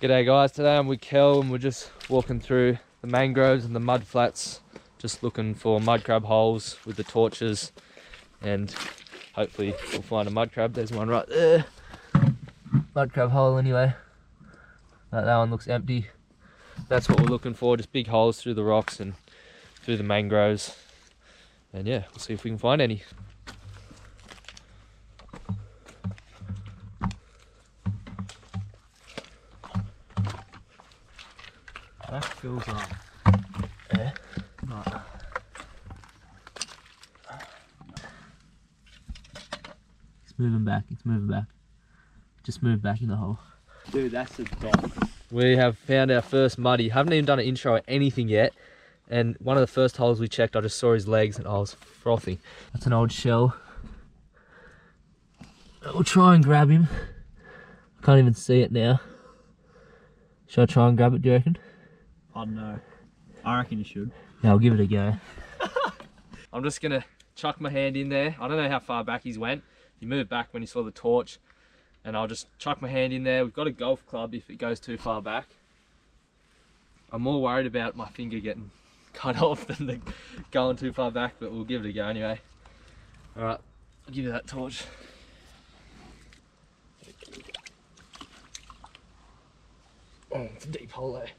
G'day guys, today I'm with Kell and we're just walking through the mangroves and the mud flats, just looking for mud crab holes with the torches, and hopefully we'll find a mud crab. There's one right there. Mud crab hole anyway. That one looks empty. That's what we're looking for, just big holes through the rocks and through the mangroves. And yeah, we'll see if we can find any. That feels up. Yeah. Right. It's moving back, it's moving back. Just move back in the hole. Dude, that's a dog. We have found our first muddy. Haven't even done an intro or anything yet. And one of the first holes we checked, I just saw his legs and I was frothing. That's an old shell. We'll try and grab him. Can't even see it now. Should I try and grab it, do you reckon? I don't know. I reckon you should. Yeah, I'll give it a go. I'm just gonna chuck my hand in there. I don't know how far back he's went. He moved back when he saw the torch. And I'll just chuck my hand in there. We've got a golf club if it goes too far back. I'm more worried about my finger getting cut off than going too far back, but we'll give it a go anyway. Alright, I'll give you that torch. Oh, it's a deep hole there.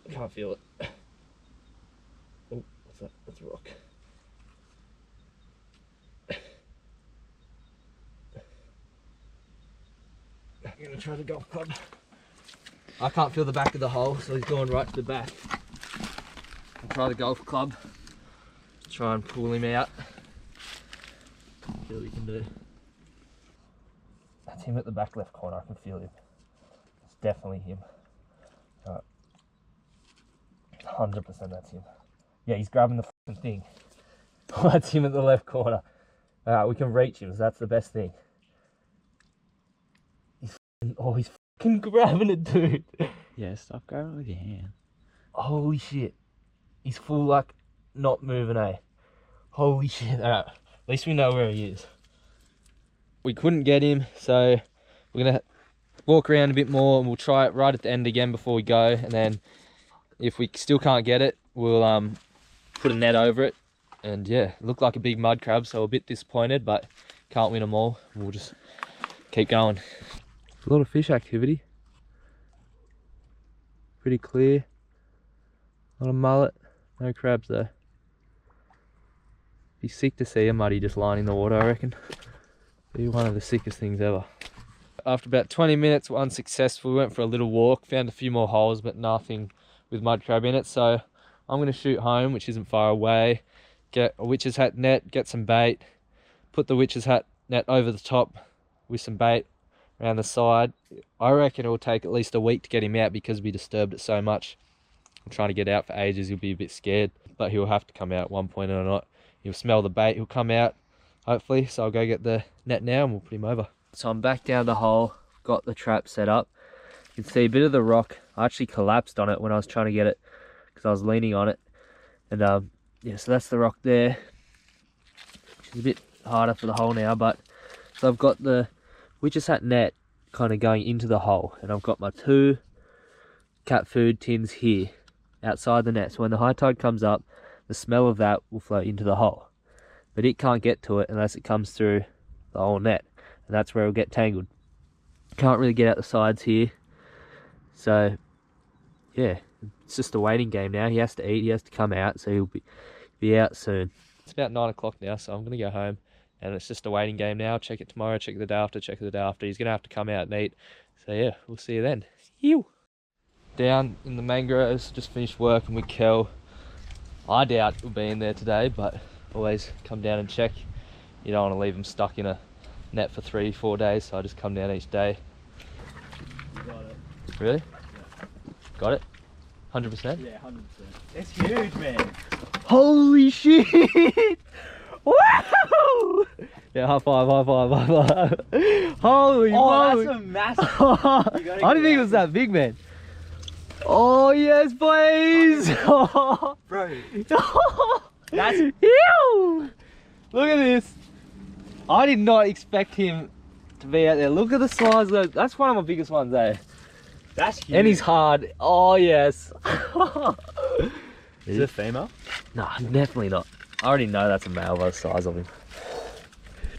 I can't feel it. Oh, what's that? That's a rock. I'm gonna try the golf club. I can't feel the back of the hole, so he's going right to the back. I'll try the golf club. Try and pull him out. See what we can do. That's him at the back left corner, I can feel him. It's definitely him. Alright. 100% that's him. Yeah, he's grabbing the fucking thing. That's him at the left corner. Alright, we can reach him, so that's the best thing. Oh, he's fucking grabbing it, dude. Yeah, stop grabbing it with your hand. Holy shit. He's full, like, not moving, eh? Holy shit. Alright, at least we know where he is. We couldn't get him, so we're going to walk around a bit more and we'll try it right at the end again before we go. And then if we still can't get it, we'll put a net over it. And yeah, it looked like a big mud crab, so we're a bit disappointed, but can't win them all. We'll just keep going. A lot of fish activity. Pretty clear. A lot of mullet. No crabs though. Be sick to see a muddy just lying in the water, I reckon. Be one of the sickest things ever. After about 20 minutes, we're unsuccessful. We went for a little walk, found a few more holes, but nothing with mud crab in it. So I'm going to shoot home, which isn't far away. Get a witch's hat net, get some bait. Put the witch's hat net over the top with some bait around the side. I reckon it will take at least a week to get him out because we disturbed it so much. I'm trying to get out for ages. He'll be a bit scared, but he'll have to come out at one point or not. He'll smell the bait, he'll come out, hopefully. So I'll go get the net now and we'll put him over. So I'm back down the hole, got the trap set up. You can see a bit of the rock. I actually collapsed on it when I was trying to get it because I was leaning on it. And yeah, so that's the rock there. Which is a bit harder for the hole now, but so I've got the witch's hat net kind of going into the hole, and I've got my 2 cat food tins here outside the net. So when the high tide comes up, the smell of that will flow into the hole, but it can't get to it unless it comes through the whole net, and that's where it'll get tangled. Can't really get out the sides here, so yeah, it's just a waiting game now. He has to eat, he has to come out, so he'll be out soon. It's about 9 o'clock now, so I'm gonna go home. And it's just a waiting game now. Check it tomorrow, check it the day after, check it the day after. He's going to have to come out and eat. So yeah, we'll see you then. Ew. Down in the mangroves, just finished working with Kell. I doubt we'll be in there today, but always come down and check. You don't want to leave them stuck in a net for 3-4 days, so I just come down each day. You got it. Really? Yeah. Got it? 100%? Yeah, 100%. It's huge, man. Holy shit! Wow! Yeah, high five, high five, high five. Holy moly. That's a massive. I didn't think it was that big, man. Oh, yes, boys. Bro. That's ew. Look at this. I did not expect him to be out there. Look at the size of those. That's one of my biggest ones, eh? That's huge. And he's hard. Oh, yes. Is it a female? No, definitely not. I already know that's a male by the size of him.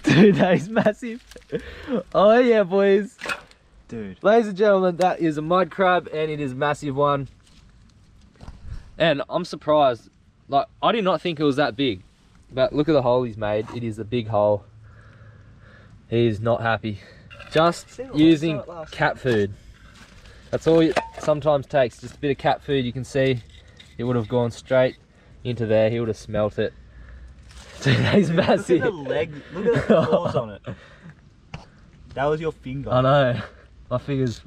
Dude, that is massive. Oh, yeah, boys. Dude. Ladies and gentlemen, that is a mud crab, and it is a massive one. And I'm surprised. Like, I did not think it was that big. But look at the hole he's made. It is a big hole. He is not happy. Just using cat food. That's all it sometimes takes. Just a bit of cat food. You can see it would have gone straight into there. He would have smelt it. He's massive. Look at the leg. Look at the claws on it. That was your finger. I know. My fingers.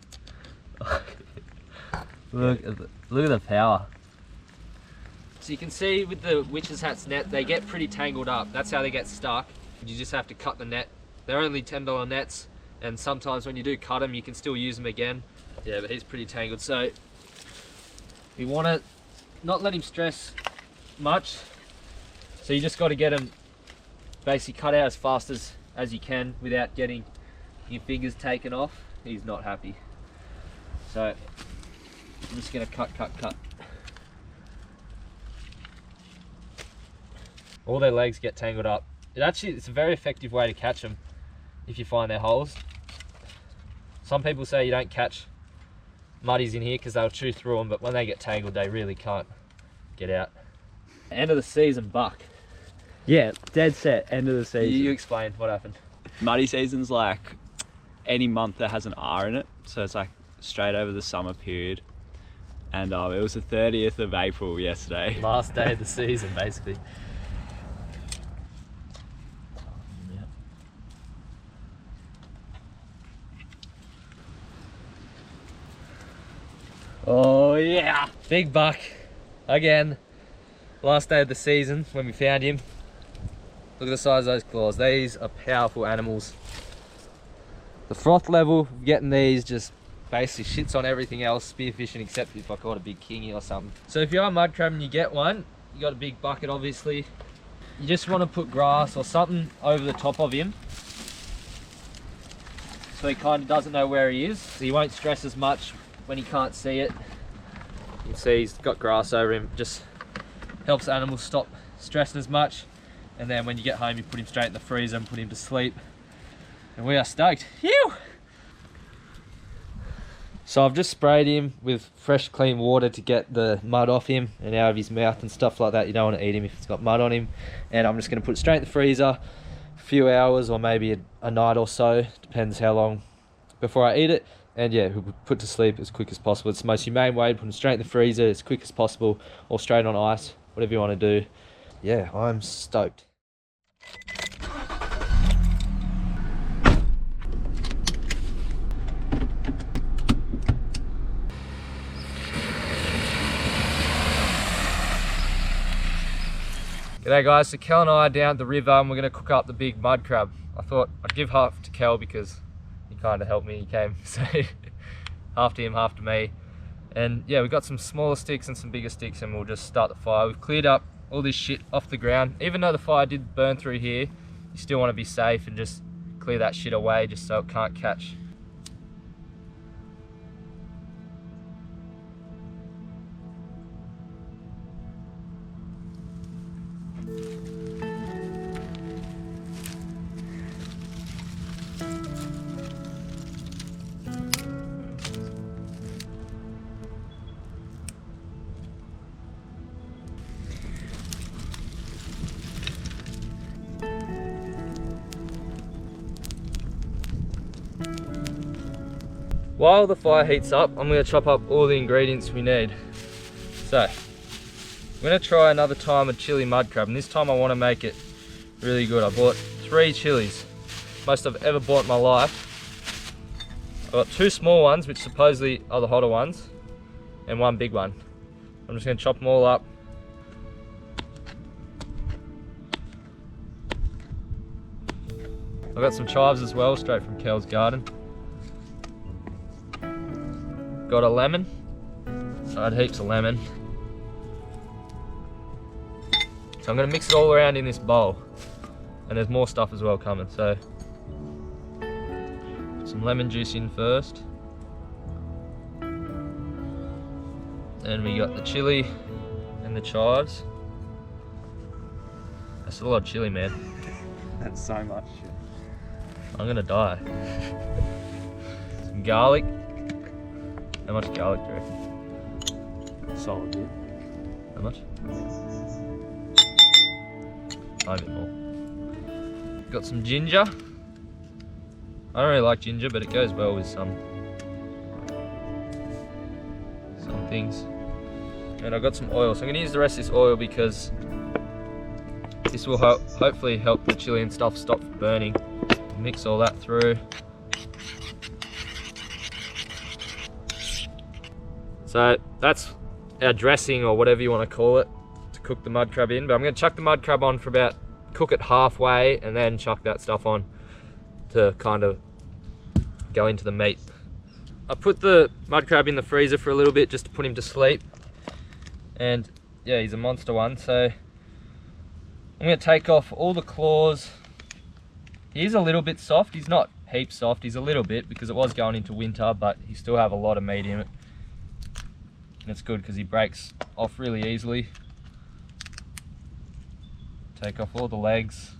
Look at the power. So you can see with the witch's hat's net, they get pretty tangled up. That's how they get stuck. You just have to cut the net. They're only $10 nets, and sometimes when you do cut them, you can still use them again. Yeah, but he's pretty tangled. So we want to not let him stress much. So you just got to get him basically cut out as fast as you can without getting your fingers taken off. He's not happy. So I'm just going to cut. All their legs get tangled up. It's a very effective way to catch them if you find their holes. Some people say you don't catch muddies in here because they'll chew through them, but when they get tangled, they really can't get out. End of the season buck. Yeah, dead set. End of the season. You explain what happened. Muddy season's like any month that has an R in it, so it's like straight over the summer period. And it was the 30th of April yesterday. Last day of the season, basically. Oh yeah! Big buck. Again. Last day of the season when we found him. Look at the size of those claws. These are powerful animals. The froth level of getting these just basically shits on everything else spearfishing, except if I caught a big kingy or something. So if you are mud crab and you get one, you got a big bucket obviously. You just want to put grass or something over the top of him, so he kind of doesn't know where he is. So he won't stress as much when he can't see it. You can see he's got grass over him. Just helps animals stop stressing as much. And then when you get home, you put him straight in the freezer and put him to sleep. And we are stoked. Phew! So I've just sprayed him with fresh clean water to get the mud off him and out of his mouth and stuff like that. You don't want to eat him if it's got mud on him. And I'm just going to put it straight in the freezer a few hours or maybe a night or so, depends how long before I eat it. And yeah, we'll put to sleep as quick as possible. It's the most humane way to put them straight in the freezer as quick as possible, or straight on ice, whatever you want to do. Yeah, I'm stoked. G'day guys, so Kel and I are down at the river and we're going to cook up the big mud crab. I thought I'd give half to Kel because he kind of helped me, he came, so half to him, half to me. And yeah, we've got some smaller sticks and some bigger sticks and we'll just start the fire. We've cleared up all this shit off the ground. Even though the fire did burn through here, you still want to be safe and just clear that shit away just so it can't catch. While the fire heats up, I'm going to chop up all the ingredients we need. So, I'm going to try another time of chili mud crab, and this time I want to make it really good. I bought 3 chilies, most I've ever bought in my life. I've got 2 small ones, which supposedly are the hotter ones, and 1 big one. I'm just going to chop them all up. I've got some chives as well, straight from Kel's garden. Got a lemon, so I had heaps of lemon. So I'm going to mix it all around in this bowl, and there's more stuff as well coming. So put some lemon juice in first. And we got the chili and the chives. That's a lot of chili, man. That's so much shit. I'm gonna die. Some garlic. How much garlic do you reckon? Solid bit. How much? Tiny bit more. Got some ginger. I don't really like ginger, but it goes well with some things. And I've got some oil, so I'm gonna use the rest of this oil because this will hopefully help the chili and stuff stop burning. Mix all that through. So that's our dressing, or whatever you want to call it, to cook the mud crab in. But I'm going to chuck the mud crab on for about, cook it halfway, and then chuck that stuff on to kind of go into the meat. I put the mud crab in the freezer for a little bit just to put him to sleep. And yeah, he's a monster one. So I'm going to take off all the claws. He's a little bit soft. He's not heaps soft. He's a little bit because it was going into winter, but he still have a lot of meat in it. And it's good because he breaks off really easily. Take off all the legs.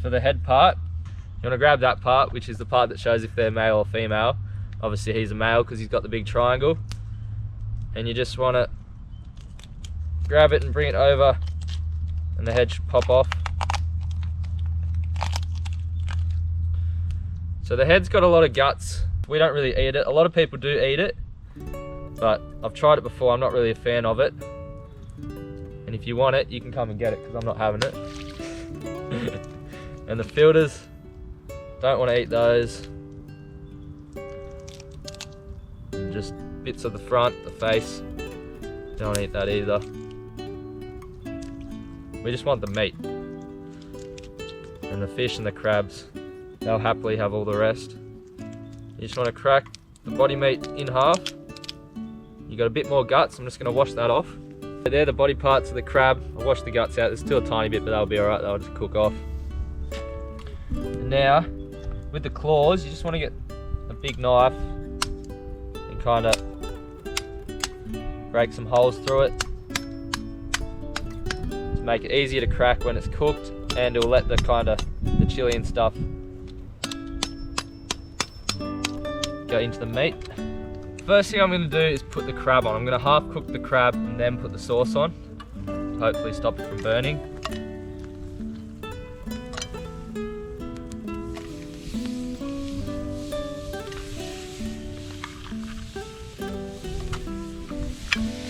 For the head part, you want to grab that part, which is the part that shows if they're male or female. Obviously he's a male because he's got the big triangle. And you just want to grab it and bring it over, and the head should pop off. So the head's got a lot of guts. We don't really eat it. A lot of people do eat it, but I've tried it before. I'm not really a fan of it. And if you want it, you can come and get it because I'm not having it. And the filters, don't want to eat those. And just bits of the front, the face, don't want to eat that either. We just want the meat. And the fish and the crabs, they'll happily have all the rest. You just want to crack the body meat in half. You got a bit more guts, I'm just going to wash that off. They're the body parts of the crab. I washed the guts out, there's still a tiny bit, but that'll be alright, that'll just cook off. And now, with the claws, you just want to get a big knife and kind of break some holes through it to make it easier to crack when it's cooked, and it'll let the the chili and stuff go into the meat. First thing I'm going to do is put the crab on. I'm going to half cook the crab and then put the sauce on to hopefully stop it from burning.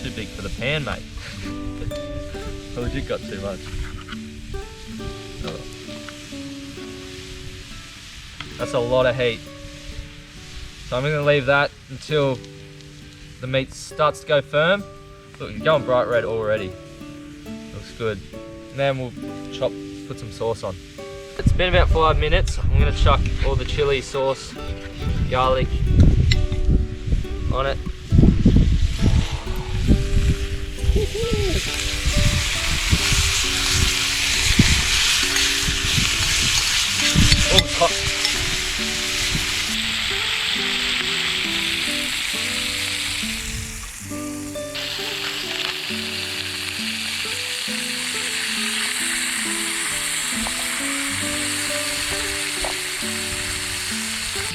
Too big for the pan, mate. I legit got too much. Oh. That's a lot of heat. So I'm going to leave that until the meat starts to go firm. Look, it's going bright red already. Looks good. And then we'll put some sauce on. It's been about 5 minutes. I'm going to chuck all the chili sauce, garlic on it. Oh, it's hot.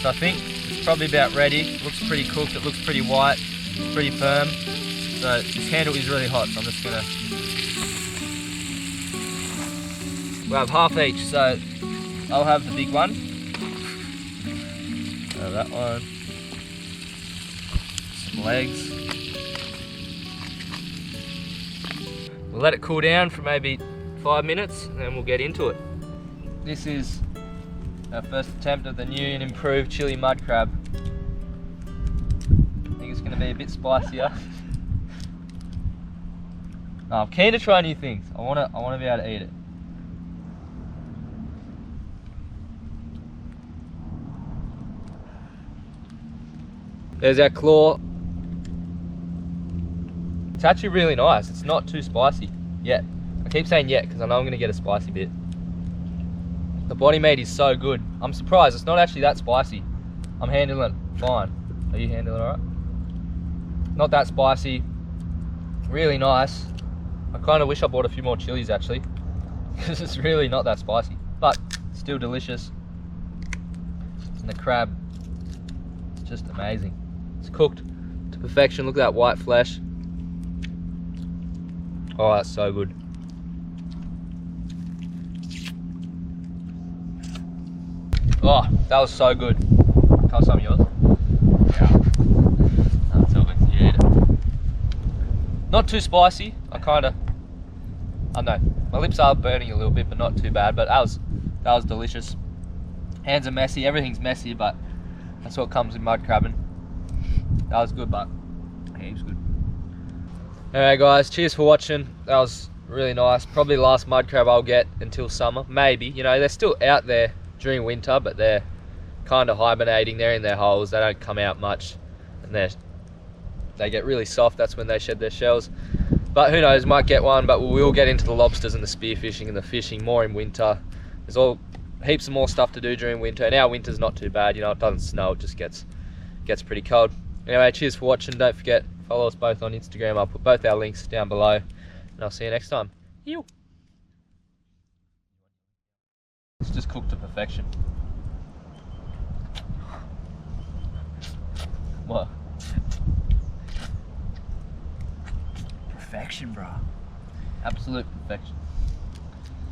So I think it's probably about ready. It looks pretty cooked, it looks pretty white, it's pretty firm. So this handle is really hot, so I'm just gonna... We'll have half each, so I'll have the big one. So that one. Some legs. We'll let it cool down for maybe 5 minutes and then we'll get into it. This is our first attempt at the new and improved chili mud crab. I think it's going to be a bit spicier. No, I'm keen to try new things. I want to be able to eat it. There's our claw. It's actually really nice. It's not too spicy yet. I keep saying yet because I know I'm going to get a spicy bit. The body meat is so good. I'm surprised it's not actually that spicy. I'm handling it fine. Are you handling it alright? Not that spicy. Really nice. I kind of wish I bought a few more chilies actually, because it's really not that spicy, but still delicious. And the crab, it's just amazing. It's cooked to perfection. Look at that white flesh. Oh, that's so good. Oh, that was so good. Can I have some of yours? Yeah. That's all good. You eat it. Not too spicy. I don't know. My lips are burning a little bit, but not too bad. But that was delicious. Hands are messy. Everything's messy, but that's what comes with mud crabbing. That was good, but heaps good. Alright guys, cheers for watching. That was really nice. Probably the last mud crab I'll get until summer. Maybe. You know, they're still out there during winter, but they're kind of hibernating. They're in their holes. They don't come out much, and they get really soft. That's when they shed their shells. But who knows, might get one. But we will get into the lobsters and the spearfishing and the fishing more in winter. There's all heaps of more stuff to do during winter, and our winter's not too bad. You know, it doesn't snow. It just gets pretty cold. Anyway, cheers for watching. Don't forget, follow us both on Instagram. I'll put both our links down below, and I'll see you next time. Ew. It's just cooked to perfection. What? Perfection, bro. Absolute perfection.